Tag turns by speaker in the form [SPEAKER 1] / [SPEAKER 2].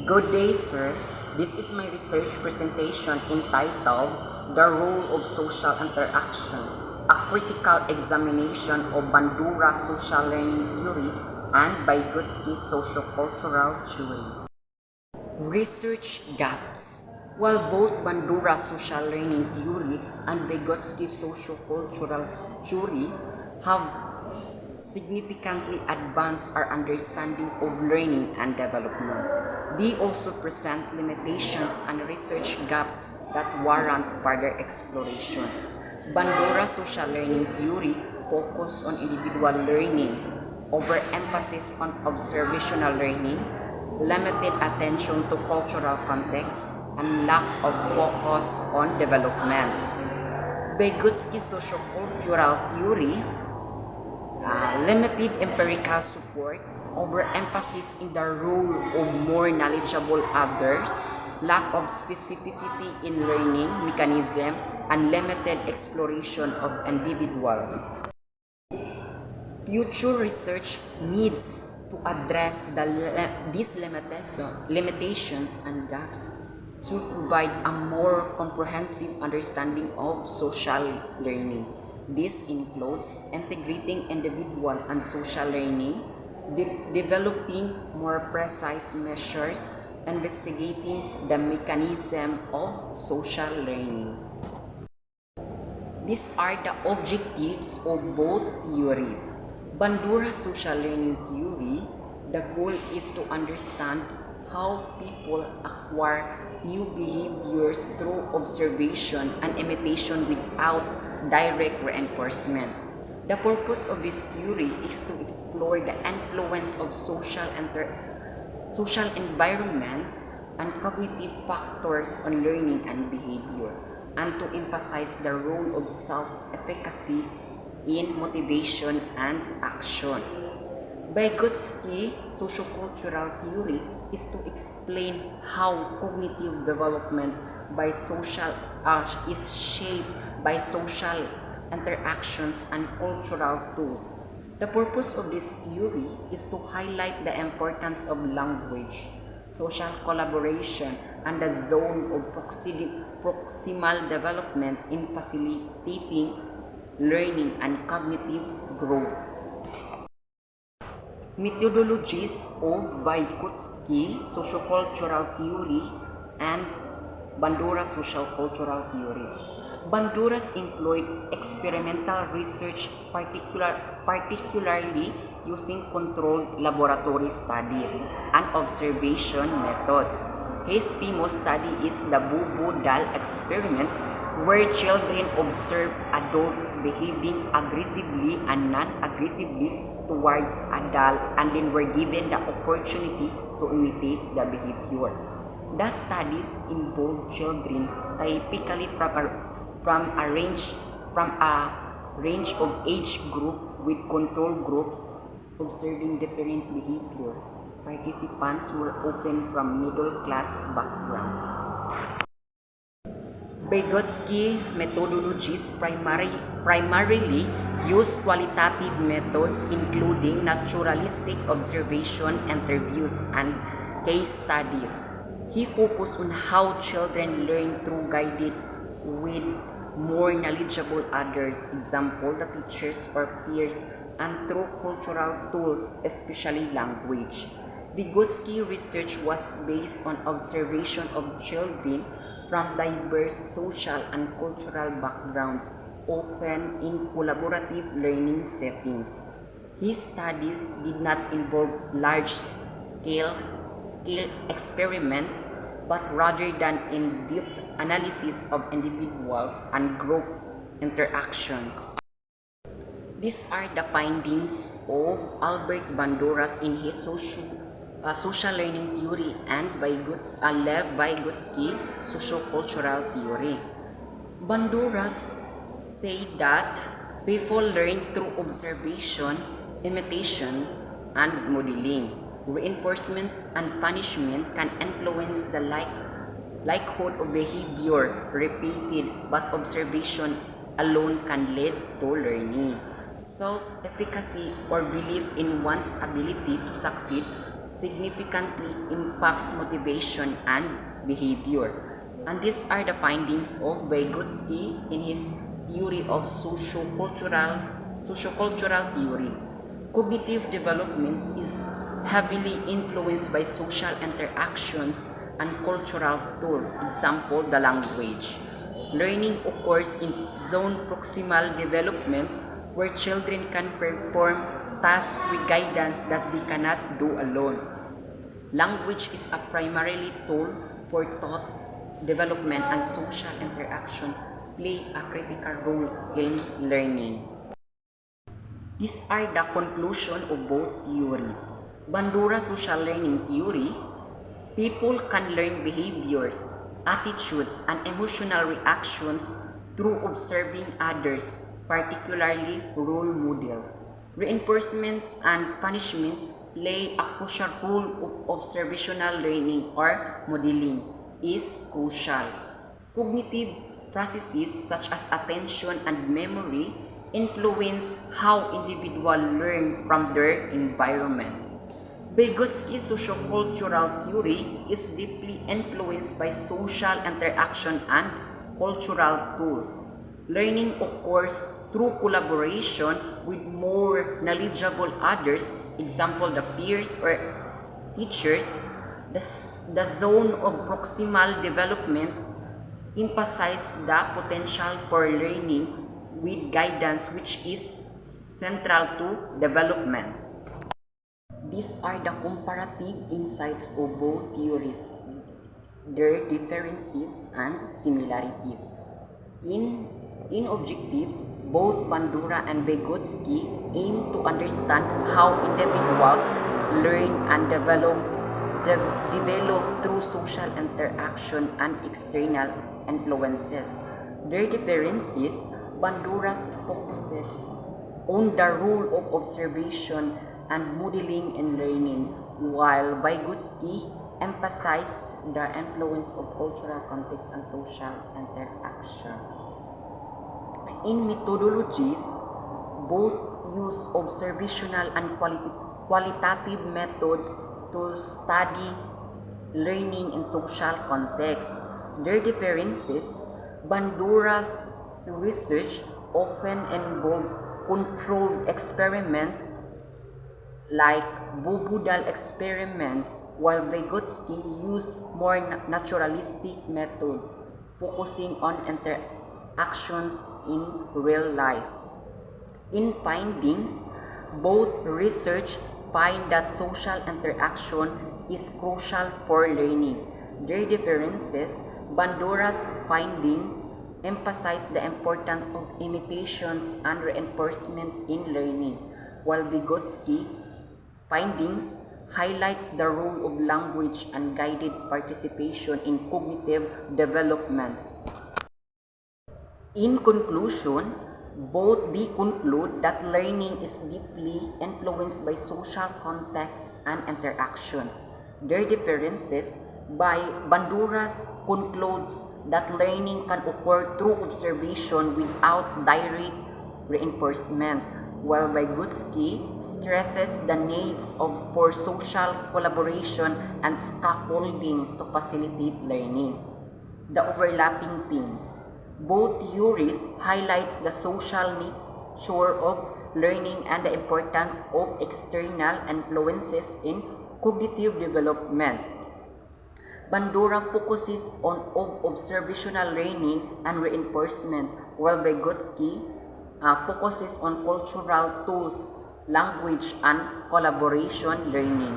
[SPEAKER 1] Good day, sir. This is my research presentation entitled The Role of Social Interaction, a critical examination of Bandura social learning theory and Vygotsky sociocultural theory. Research gaps. While both Bandura social learning theory and Vygotsky sociocultural theory have significantly advanced our understanding of learning and development, they also present limitations and research gaps that warrant further exploration. Bandura social learning theory focuses on individual learning, overemphasis on observational learning, limited attention to cultural context, and lack of focus on development. Vygotsky sociocultural theory, limited empirical support, overemphasis in the role of more knowledgeable others, lack of specificity in learning mechanism, and limited exploration of individual. Future research needs to address these limitations and gaps to provide a more comprehensive understanding of social learning. This includes integrating individual and social learning, developing more precise measures, investigating the mechanism of social learning. These are the objectives of both theories. Bandura social learning theory, the goal is to understand how people acquire new behaviors through observation and imitation without direct reinforcement. The purpose of this theory is to explore the influence of social environments and cognitive factors on learning and behavior, and to emphasize the role of self-efficacy in motivation and action. Vygotsky sociocultural theory is to explain how cognitive development by social is shaped by social interactions and cultural tools. The purpose of this theory is to highlight the importance of language, social collaboration, and the zone of proximal development in facilitating learning and cognitive growth. Methodologies of Vygotsky sociocultural theory and Bandura sociocultural theories. Banduras employed experimental research, particularly using controlled laboratory studies and observation methods. His famous study is the Boo Doll experiment, where children observed adults behaving aggressively and non-aggressively towards a doll and then were given the opportunity to imitate the behavior. The studies involved children typically from a range of age group with control groups observing different behavior. Participants were often from middle-class backgrounds. Vygotsky methodologies primarily use qualitative methods including naturalistic observation, interviews, and case studies. He focused on how children learn through guided with more knowledgeable others, example the teachers or peers, and through cultural tools, especially language. Vygotsky research was based on observation of children from diverse social and cultural backgrounds, often in collaborative learning settings. His studies did not involve large-scale experiments, but rather than in-depth analysis of individuals and group interactions. These are the findings of Albert Banduras in his social learning theory and Lev Vygotsky sociocultural theory. Banduras say that people learn through observation, imitations, and modeling. Reinforcement and punishment can influence the likelihood of behavior repeated, but observation alone can lead to learning. Self-efficacy or belief in one's ability to succeed significantly impacts motivation and behavior. And these are the findings of Vygotsky in his theory of sociocultural theory. Cognitive development is heavily influenced by social interactions and cultural tools, example, the language. Learning occurs in zone proximal development where children can perform tasks with guidance that they cannot do alone. Language is a primarily tool for thought development, and social interaction play a critical role in learning. These are the conclusion of both theories. Bandura social learning theory, people can learn behaviors, attitudes, and emotional reactions through observing others, particularly role models. Reinforcement and punishment play a crucial role of observational learning or modeling is crucial. Cognitive processes such as attention and memory influence how individuals learn from their environment. Vygotsky's sociocultural theory is deeply influenced by social interaction and cultural tools. Learning occurs through collaboration with more knowledgeable others, example the peers or teachers. The zone of proximal development emphasizes the potential for learning with guidance, which is central to development. These are the comparative insights of both theories, their differences and similarities. In objectives, both Bandura and Vygotsky aim to understand how individuals learn and develop through social interaction and external influences. Their differences, Bandura focuses on the role of observation and modeling in learning, while Vygotsky emphasizes the influence of cultural context and social interaction. In methodologies, both use observational and qualitative methods to study learning in social context. Their differences, Bandura's research often involves controlled experiments like Bobudal experiments, while Vygotsky used more naturalistic methods, focusing on interactions in real life. In findings, both research find that social interaction is crucial for learning. Their differences, Bandura's findings emphasize the importance of imitations and reinforcement in learning, while Vygotsky findings highlights the role of language and guided participation in cognitive development. In conclusion, both they conclude that learning is deeply influenced by social contexts and interactions. Their differences, by Bandura concludes that learning can occur through observation without direct reinforcement, while Vygotsky stresses the needs for social collaboration and scaffolding to facilitate learning. The overlapping themes. Both theories highlights the social nature of learning and the importance of external influences in cognitive development. Bandura focuses on observational learning and reinforcement, while Vygotsky focuses on cultural tools, language, and collaboration learning.